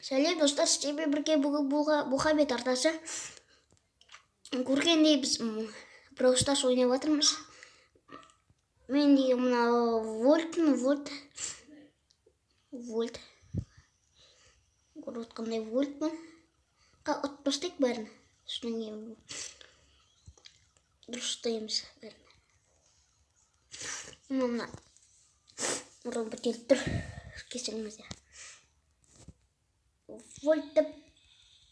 Сәлем достар, сіздермен бірге бүгін Мұхаммед артасы. Көргендей біз Brawl Stars ойнап жатырмыз. Мен деген мына вольт. Көріп отқандай вольтмын. Ұтпастайық бәрін. Содан кейін дұрыстаймыз бәрін. Мына бітеліп тұр. Кесілмізде. Вольтты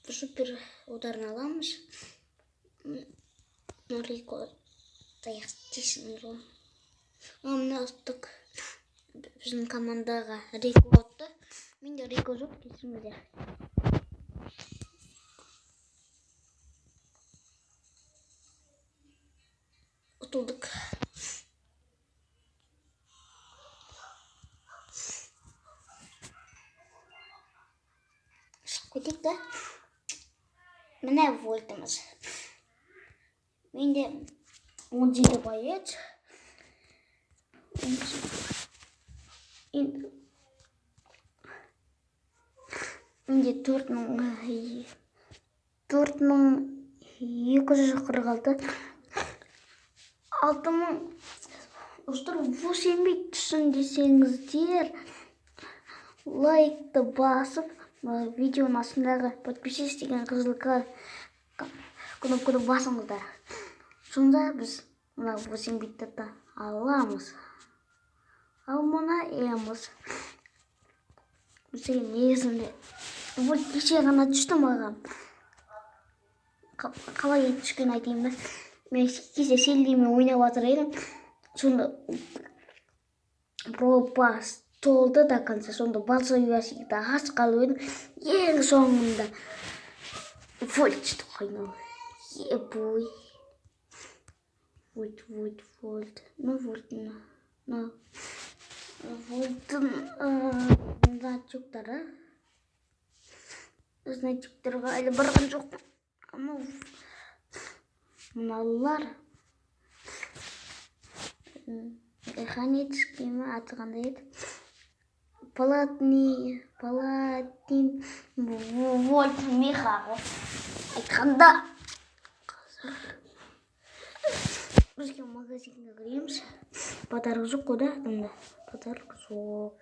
супер ударын аламыз. Рико таяқ тесіңіз ол. Мына ұттық біздің командаға Рико отты. Менде Рико жоқ, кесіңізде. Ұтылдық. Көтек та. Міне вольтымыз. Менде 17 боец. Менде 4246. 6000. Достар, бұл сенбей түсін десеңіздер, лайкты басып, видеоның астындағы подписывайтесь деген қызыл кнопканы басыңыздар. Сонда біз мына 8 битті аламыз. Ал мұна еміз. Біздегі негізінде бұл кеше ғана түсті маған. Қалай түшкен айтайын ба? Мен кеше селдеймен ойнап жатыр едім. Сонда пропас толды до конца. Сонда балса юасикті ас қалып едім. Ең соңында вольт қойнау. Ебой. Вольт. Ну, вольттың значоктары. Значоктарға әлі барған жоқ. Мыналар. Механический ме аты қандай еді? Палатин вольт меха. Айтқанда. Бізге магазинге кіреміз. Подарок жоқ қой да? Подарок жоқ.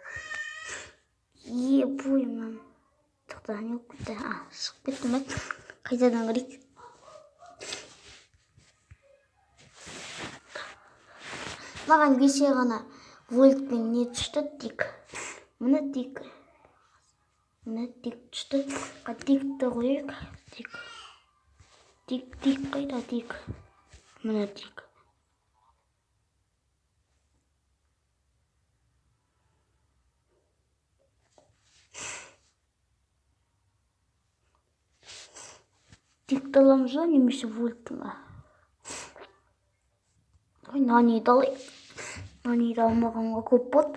Ебой, ман. Тоқтаған жоқ кетті. Шығып кеттім бәк. Қайтадан кірейік. Маған кесе ғана вольтпен не түсті? Тик. Мына тик. Мына тик түсті. Тикті қойық. Тик қайда тик? Мына тик. Тикті аламыз ба, немесе вольтыңа? Ой, нанейді алайық. Нанейді алмағанға көп бот.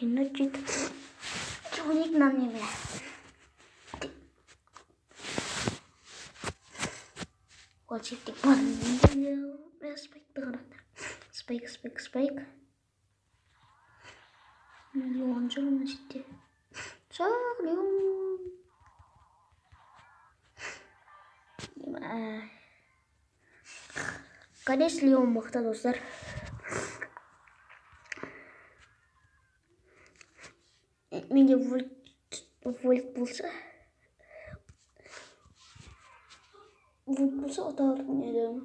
Диночит. Чуник нанейме. Волчиктик бар. Спайк. Миллион жылына жетті. Сағлион. Қадес Леон мақта, достар. Менде вольт болса. Отағырдың едім.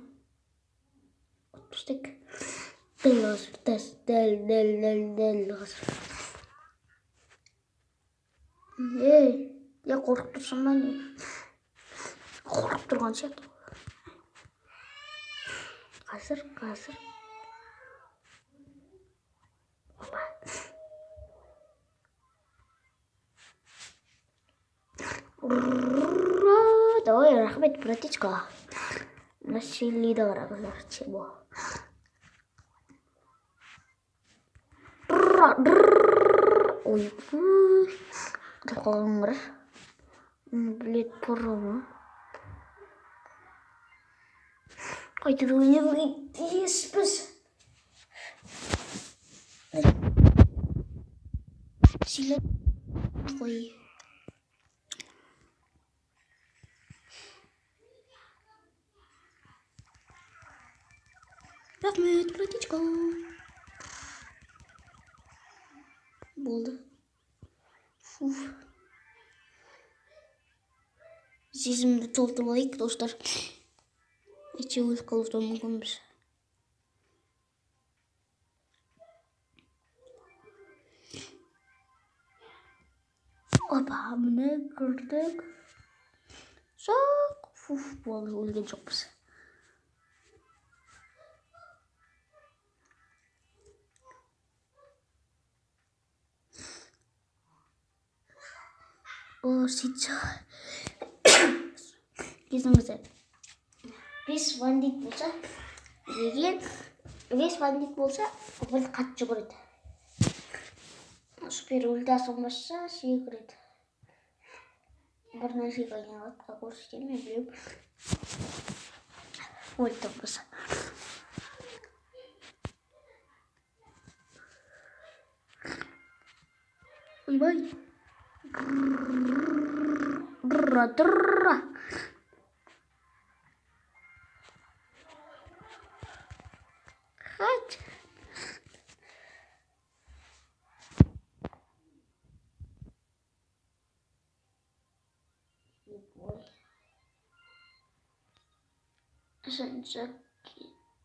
Отпустек. Дәл ғазыр. Я қорқып тұрсам ба не? Қорқып тұрған сияқты. Қазір. Давай, рахмет, братичка. Насилие дорого, чего? Ой, қалыңыр. Блет, порoma. Қайтыр ойнап еспіз. Silip koy. Rahmet Kratiçko. Болды. Uf. Сезімді толтырайық, достар. Ече өліп қалудан мүмкінбіз. Опа, міне кірдік. Жоқ. Уф, болды, өлген жоқпыз. О, сейчас. Кезіңізде. Бес бандит болса, егер бес бандит болса, ол қатты жүгіреді. Супер ультасы болмаса, секіреді. Бір нәрсеге айналады, как көрсетемін, мен білемін. Ульта болса. Ойбай. Дырра. Хать.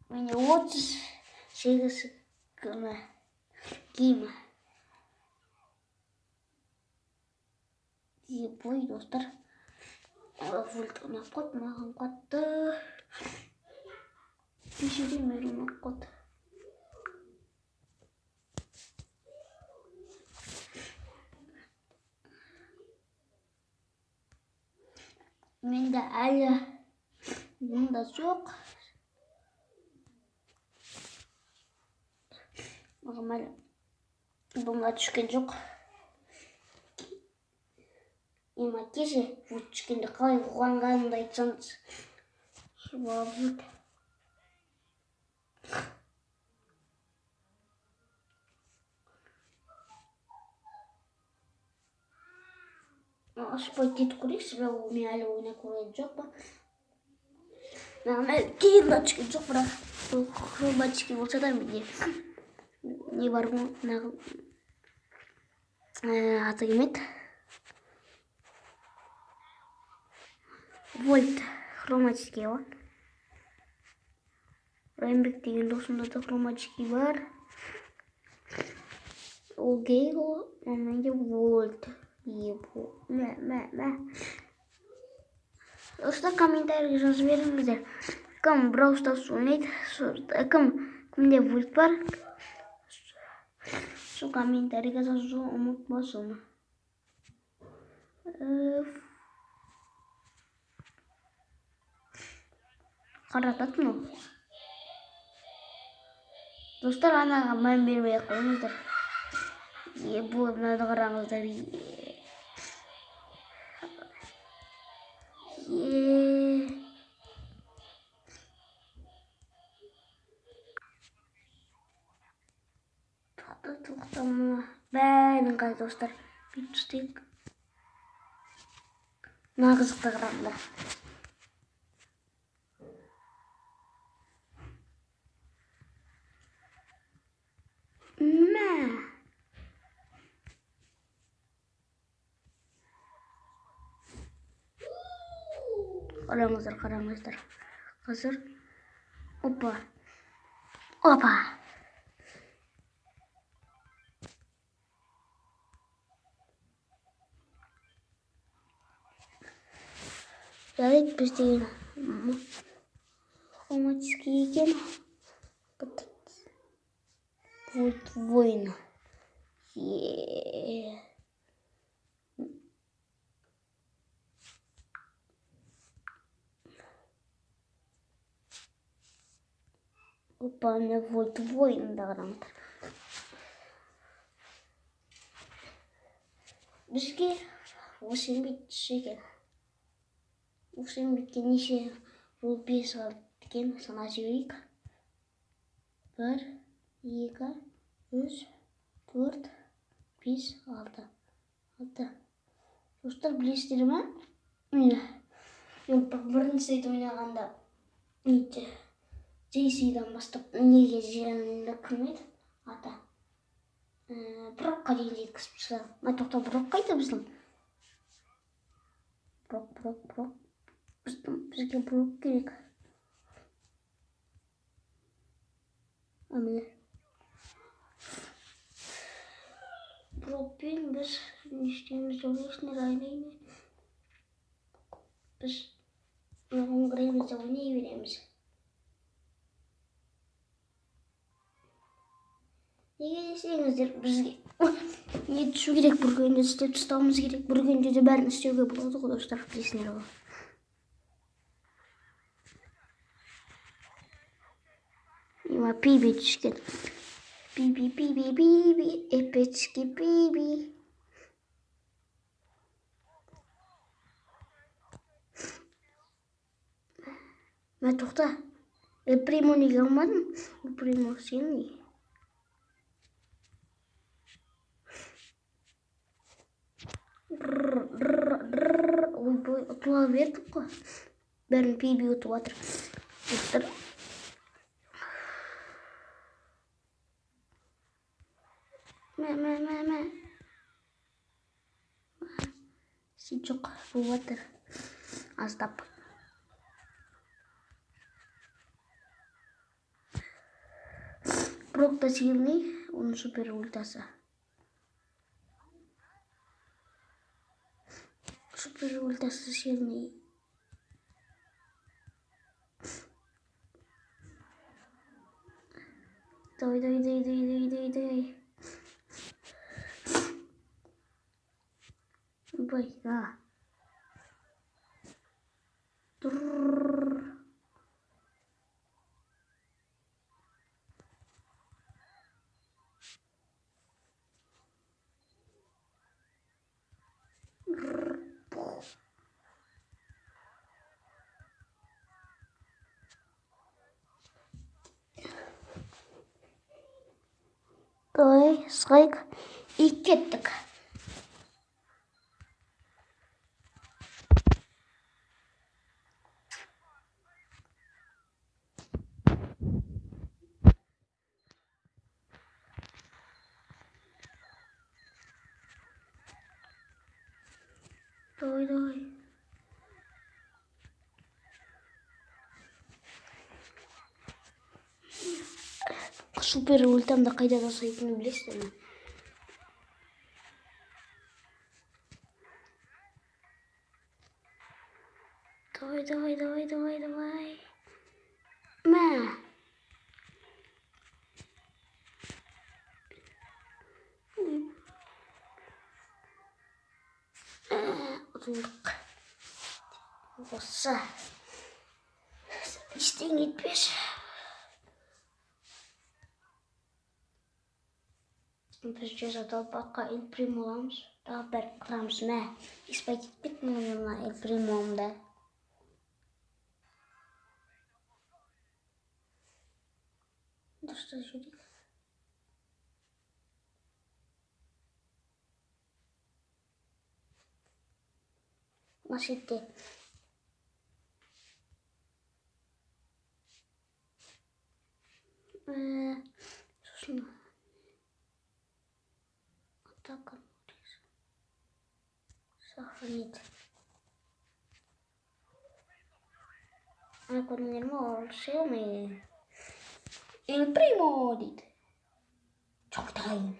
Мені 38 күні киімі. Ебой, достар. Вольт ұнап қойды, маған қатты. Кешеден бері ұнап қойды. Менде әлі мұнда жоқ. Маған әлі бұнда түскен жоқ. Ема кеше бұд түскенде қалай қуанғанымды айтсаңыз. Бұд. Ашпай кетіп көрейік, себебі мен әлі ойнап көрген жоқ па. Маған әлі кейінді түскен жоқ, бірақ хроматический болса да менде не бар ма, аты келмейді. Вольт хроматический бар. Раймбек деген досымда да хроматический бар. Ол Гейл, менде Вольт. Достар, комментарийге жазып беріңіздер. Кім Brawl Stars ойнайды, кімде вульт бар. Сол комментарийге жазуды ұмытпасын. Қарататын ол. Достар, анаға мән бермей қойыңыздар. Бұл мынады қараңыздар. Тоқтамына бәрін қай достар. Бүйтіп істейік. Мына қызықты қараңдар. Қараңыздар. Қазір. Опа. Жарайды, бізде хроматический екен. Вольт воин. Опа, не вольт воин да қараңыздар. Бізге 8 бит шекен. 8 битке неше ол 5 қалды екен, санап жіберейік. 1, 2, 3, 4, 5, 6. Dostlar bilesіздер ма? Міне. Мен бірінші рет ойнағанда JC-дан бастап неге жерімді кірмеді ата. Брокқа дейін жеткізіп тастадым. Тоқта брок қайда біздің? Брок. Бізге брок керек. Міне. Брокпен біз не істейміз, ойлайсыңдар айнайын. Біз оңғыраймыз да ойнай береміз. Неге десеңіздер, бізге не түшу керек, бір күнде істеп тастауымыз керек, бір күнде де бәрін істеуге болады ғой достар, білесіңдер ғой. Ема пиби түскен. Пиби, эпецки пиби. Мен тоқта, Примо неге алмадым? Примо сен. Ойбой, ұтыла бердік қой. Бәрін пиби ұтып атыр. Достар. Мә. Сен жоқ, бұл атыр. Аздап. Брокта сильный, он супер ультасы. Супер ультасы сильный. Давай. Бай, да. Давай, страйк. И кеттік. Давай. Супер ультамды қайда жасайтынын білесіздер ме? Давай. Мә. Ұтылдық. Осы. Істен кетпеш. Біз жазады баққа Эль Примо аламыз. Тағы бәрі қырамыз. Мә. Испай кетпет мұнына Эль Примо'мда. Достар жүрек. Машетте. Сосын. Атака. Сохранить. Көріңдер ме, Xiaomi. El Primo дейді. Çoktayım.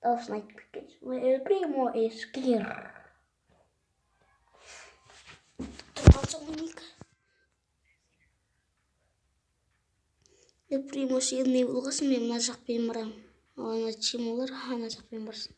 Дауысын айтып кеткен. El Primo is clear. Тұрғанса ойнайық. El Primo сен не болғасын, мен мына жақпен барам. Ана чемолар, ана жақпен барсын.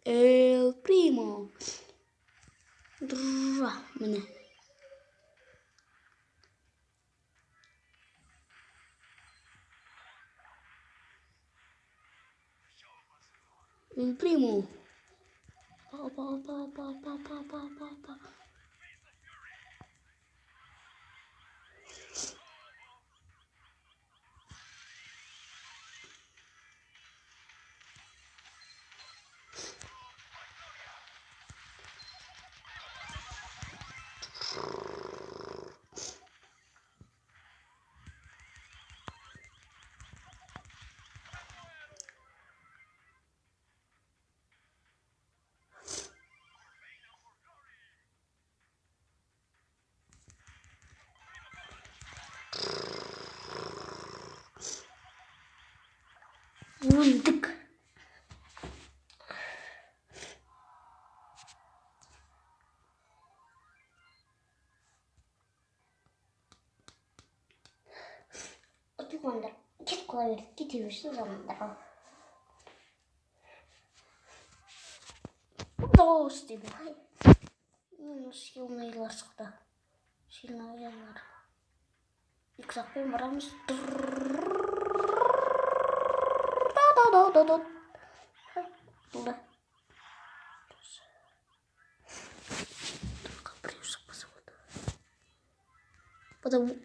El Primo. El primo. Pa, pa, pa, pa, pa, pa, pa, pa, pa. Vurduk. Otur konuda. Git kolay ver. Gidiyorsun zamanlar. Dost gibi. Сильно ласково. Сильно яар. Их сапын барамыз. Да. Туда. Только приюшек позовут. Потому...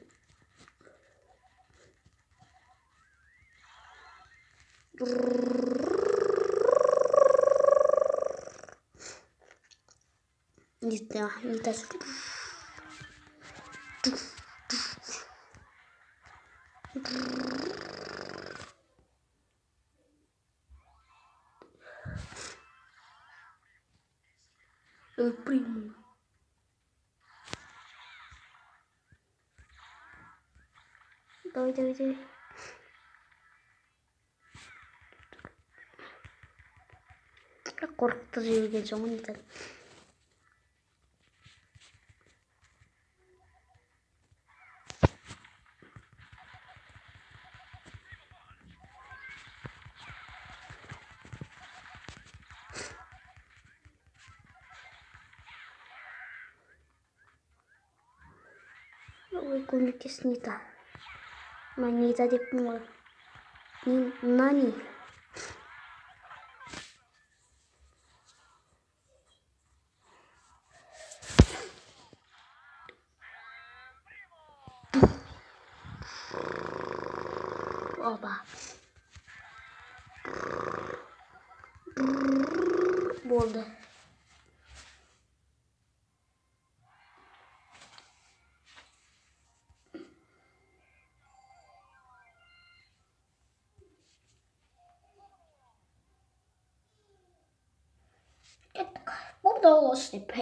Не знаю, не так. Primo. Давай. Как коркутту жегенге жаман экен. Ой, көмектес Нита. Нита деппин ғой. Нани. Опа. Болды. Болды осы деп.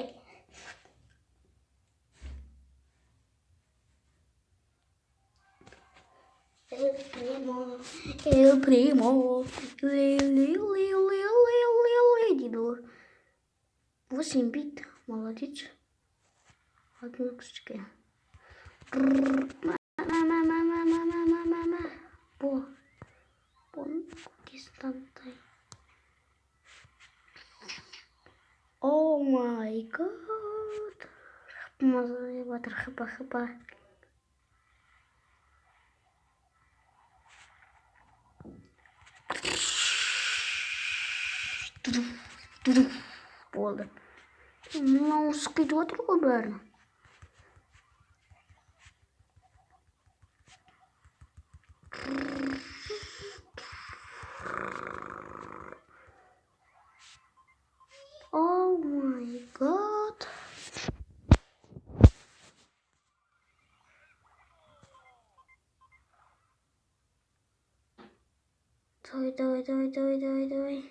El primo. Дидо. 8 бит. Молодец. Одну кусочки. Мама. Бо. Дистантай. О май гад. Мазай батыр хыпа. Болды. Мынау кетіп отыр ғой бәрі. О май гад. Давай.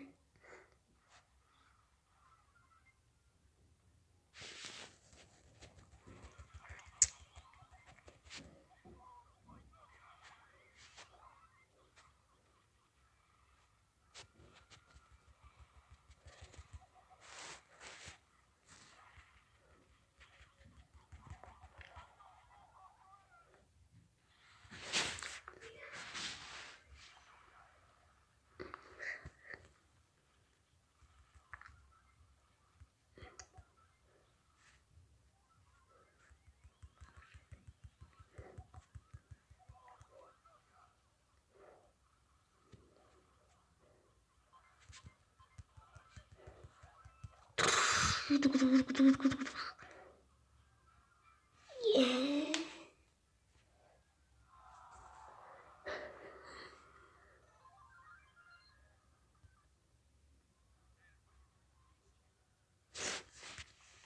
Yeah.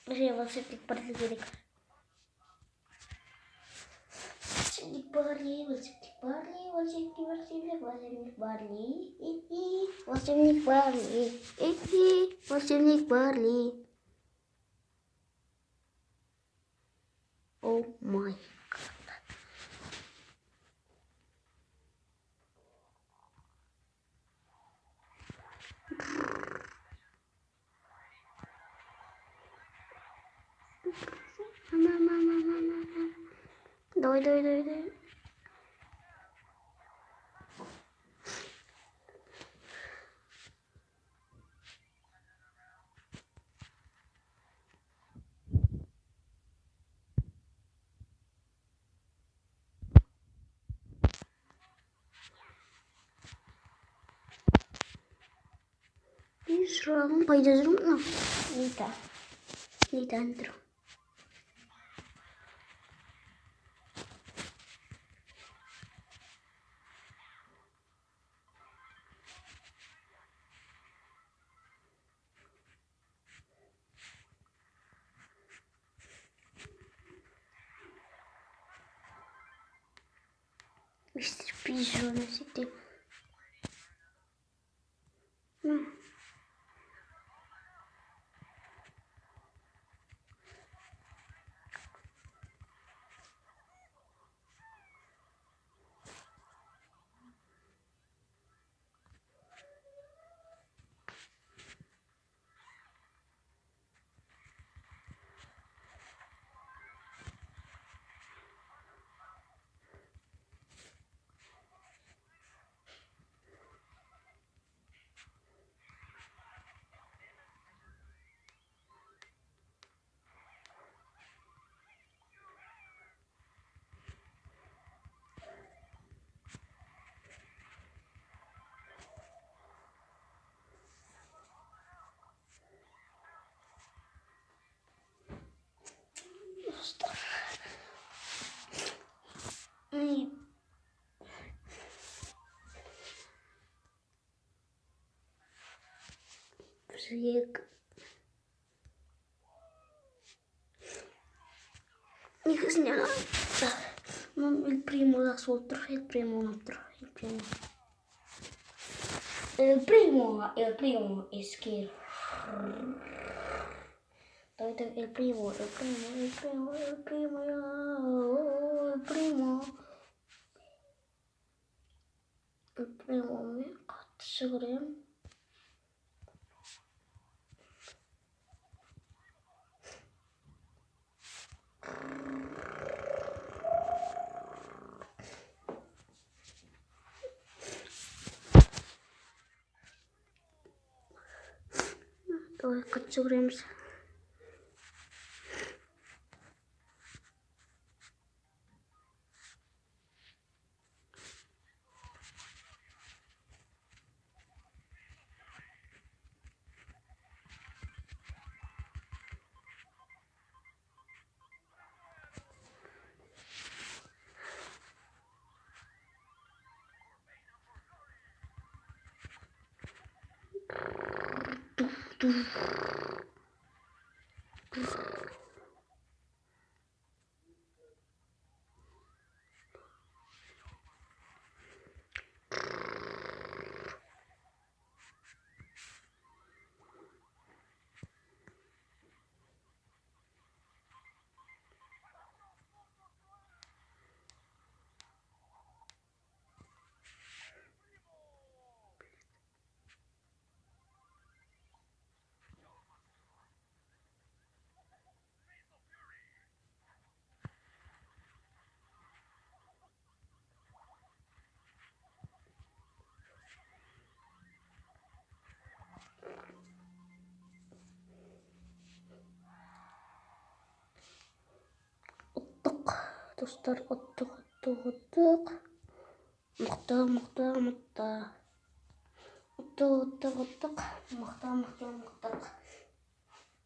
Masih волшебник Барли. Волшебник Барли, волшебник Барли, волшебник Барли. Волшебник Барли. Волшебник Барли. Oh my god. Давай. Serang payah dulu no. Nita antro. Mr. Pigeon na city. Prosegue. Señala. El primo da otro, el primo otro, el primo. El primo es que el primo, me seguro. Ой, кочуримся. Dostlar attık. Mıhtı.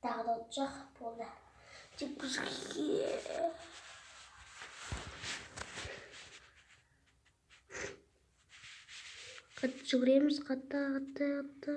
Тағы да отжақ болды. Тек бізге... Қатты жүгіреміз, қатты.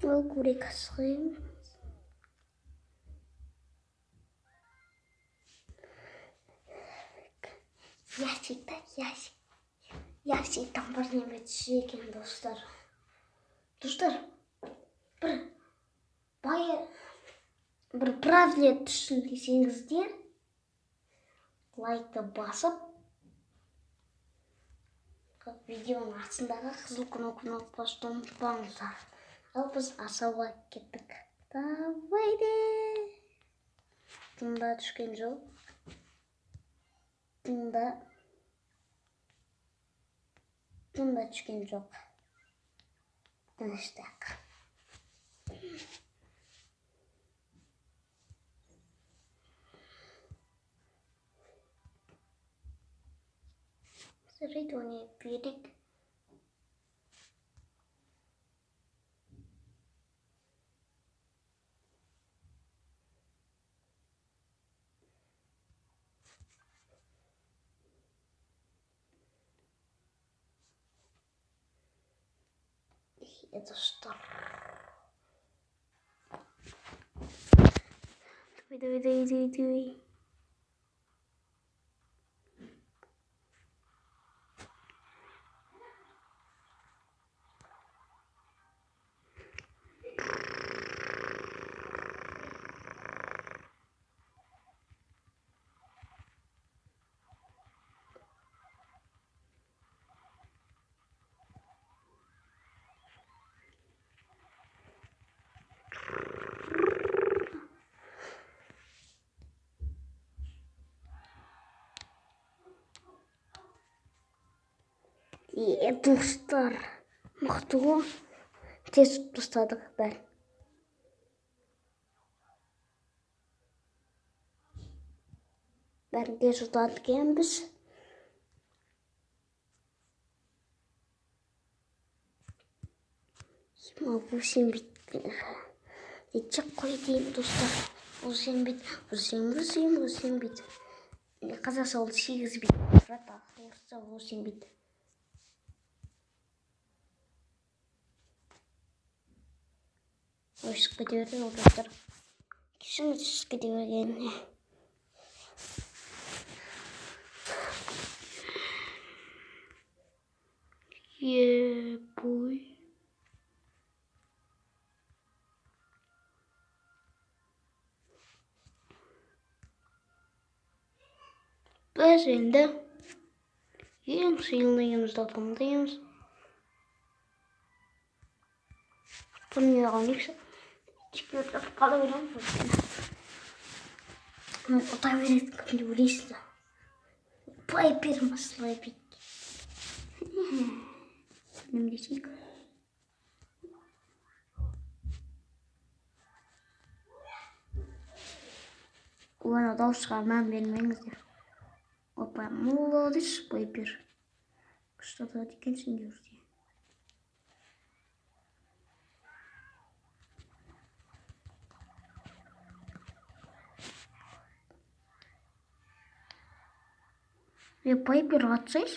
Ол көрек асығым. Ящик там бар неме түсі екен, достар. Достар, бір правиле түсін десеңіздер, лайкты басып, видеоның астындағы қызыл кнопканы ұмытпаңыздар. Ал біз асауға кеттік. Давайте. Тыңда түскен жоқ. Тыңда түскен жоқ. Тыныштық. Сырит оны берік. Достар. Давай. Достар, мықты ғой. Тез ұстадық бәрін. Бәрін тез ұстадық екенбіз. Ема 8 бит. Детчик қой деймін, достар. 8 бит. 8 бит. Қазақша ол 8 бит. Орысша 8 бит. Ой, шығып кете берді, достар. Кешіңіз шығып кете бергеніне. Ебой. Біз енді ең сыйлымыз да таңдаймыз. Бұны алайықшы. Чекерді қала беремін. Ұта береді кімді ойлайсыздар. Пайпер масылай бет. Нем десейік. Bana dosyaga мән бермеңиздер. Опа, молодец, Пайпер. Что-то екенсің дегенде. Пайпер атсайыз?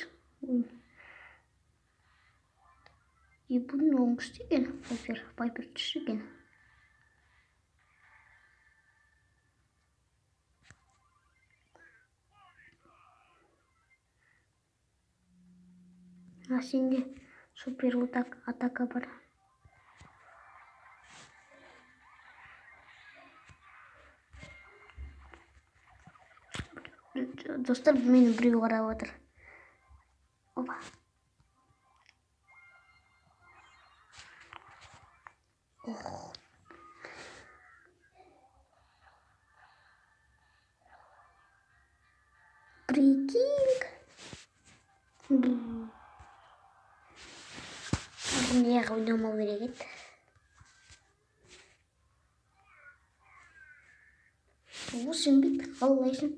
Бұның оңғысты екен, Пайпер түсі екен. Сенде супер атака бар. Достар, мені біреу қарап отыр. Опа. Прикинь. Неге ойнамау керек еді. Осың бит, қалайсың?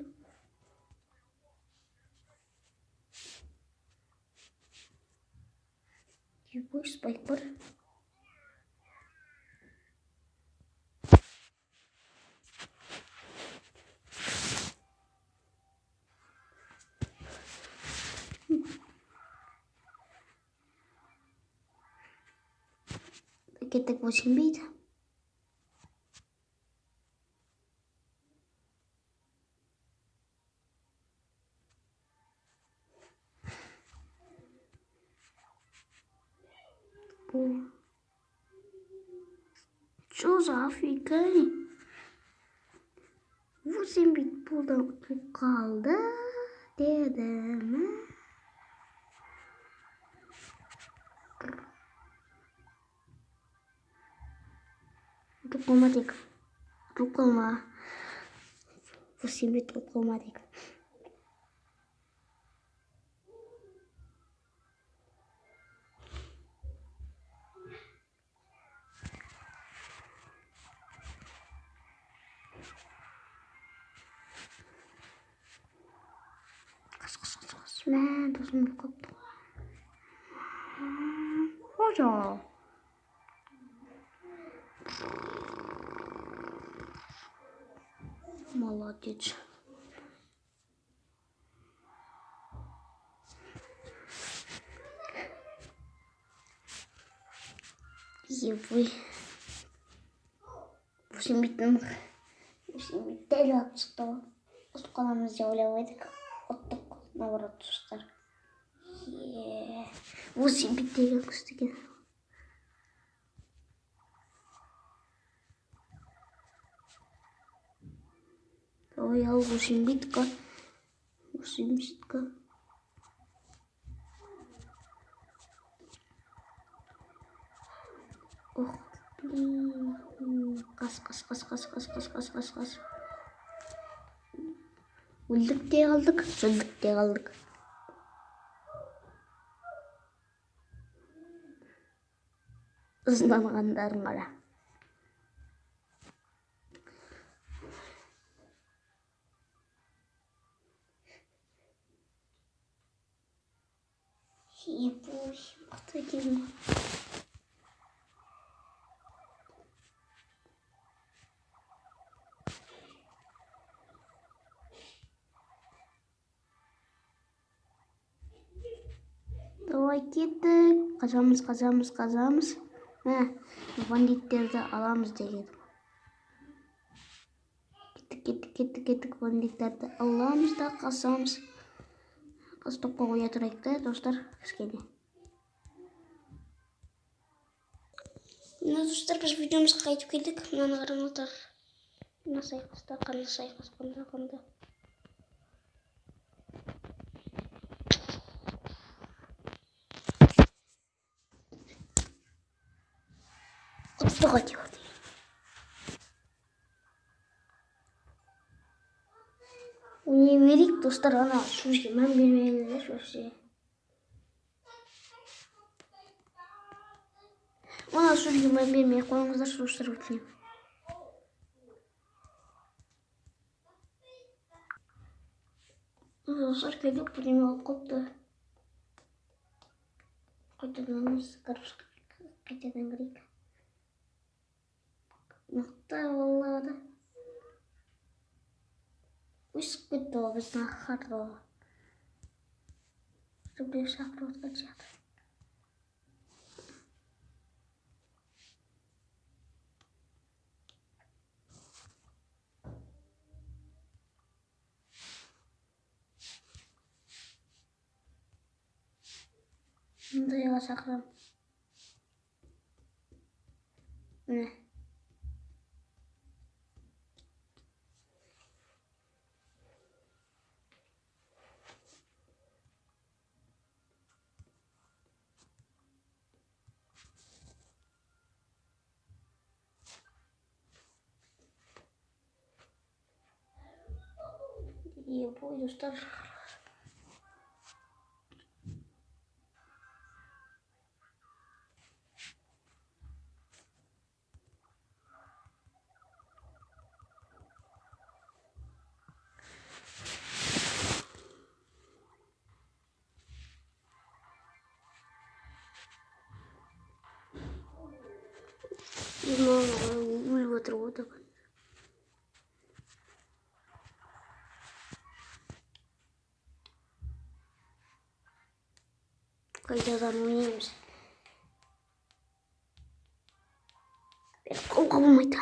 Ебой, спайк бар. Кеттік 8 бит. Что за Африка? 8 бит бұлдан қалды дедім. Дипломатик. Диплома. 8 бит дипломатик. Мен досым көп. Хожа. Молодец. Ебой. 8 биттен дәл алып шықты. Ұтып қаламыз деп ойлап едік. Ұттық. Наоборот, достар. 8 бит деген күшті екен. Ой, ал 8 битка. 8 битка. Ох, блин. Қас. Өлдік те қалдық, сөндік те қалдық. Ызданғандарын қара. Ебой, мықты екен. Давай кеттік. Қазамыз. Бандиттерді аламыз деген. Кеттік. Бандиттерді аламыз да қасамыз. Қастыққа қоя тұрайық та, достар, кішкене. Достар, біз видеомызға қайтып келдік. Мынаны қараңыздар. Мына сайқаста, қандай сайқас, қандай. Отстойте. Не верик, достар, ана сөзге мән бермеңіздер сөзге. Ана сөзге мән бермей қойыңыздар, достар, өтінемін. Dostlar kaydık bugün okuttu. Koyduğumuz kaçadan girdik. Nokta vallahi da. Üst gitti o bizden hardo. Şurada şakrot kaçıyor. Şimdi yavaş saklam. Ne? İyi bu dostlar. Ulu batırdı. Kaydıdan oynayayım. Kalkamaydı.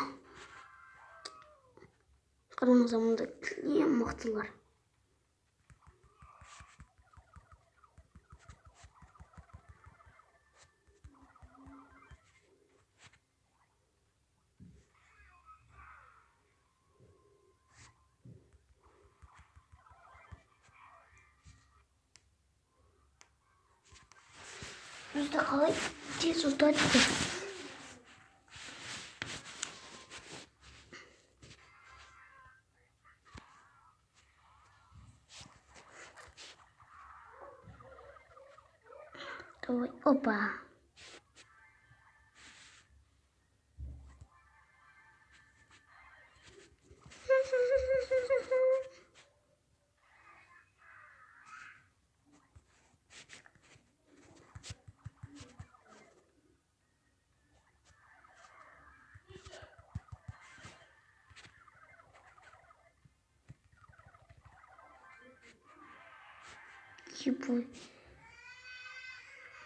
Karanlık zamanda iyi baktılar. Yüzde kalay tez uzdan çıktı. Opa.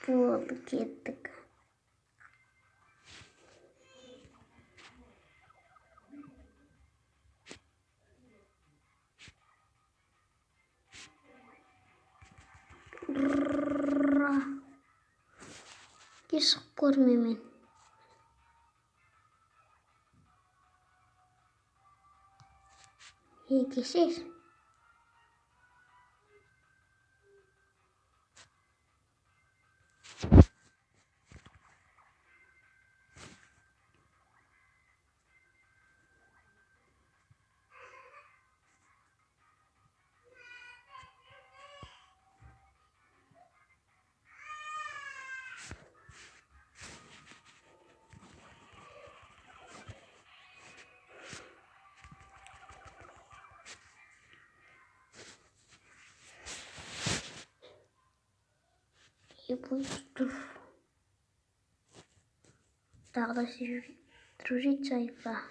Bu aldık yettik. Hiç görmemin. İyi geçer. İyi buyurdur. Daha da дружить sayfa.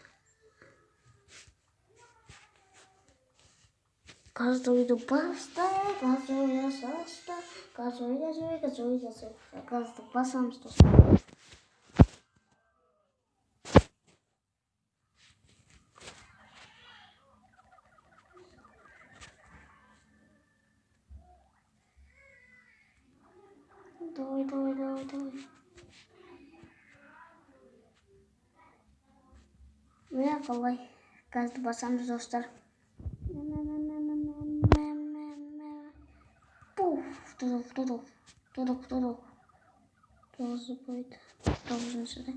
Газовый баста, газовый саста, газовый. Газовый басам что. Давай. Мына қалай газды басамыз достар. Пуф, тудук. Тоғызы бойды. Тоғызыншы да.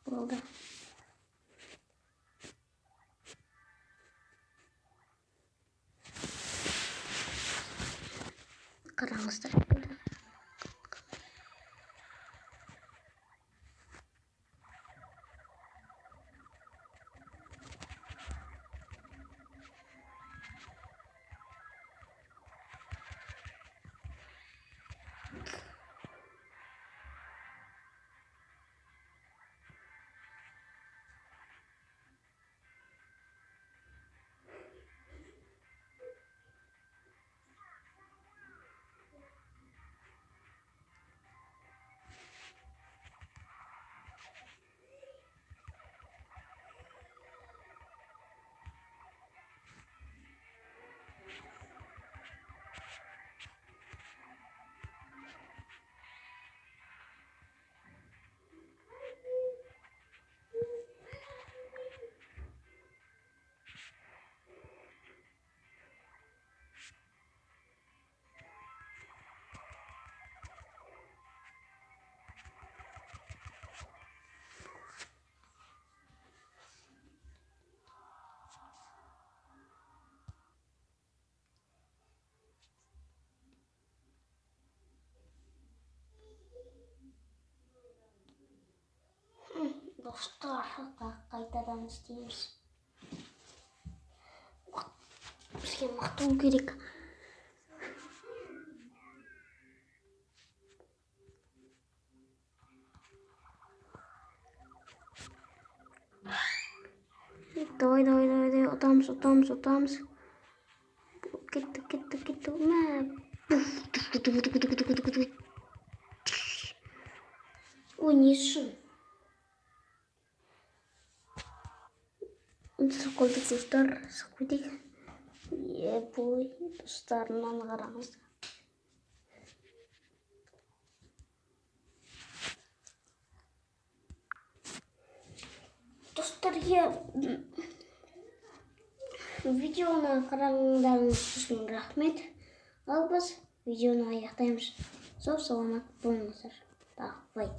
Болды. Dostlar, қайтадан істейміз. Бізге мықты болу керек. Давай, ұтамыз. Кетті. Ой, не үшін? Қойдық достар, қойдық. Бой, достарынан қараңыз. Достар, видеоны қараңыздарыңыз үшін рахмет. Ал біз видеоны аяқтаймыз. Сау саламат болыңыздар. Давай.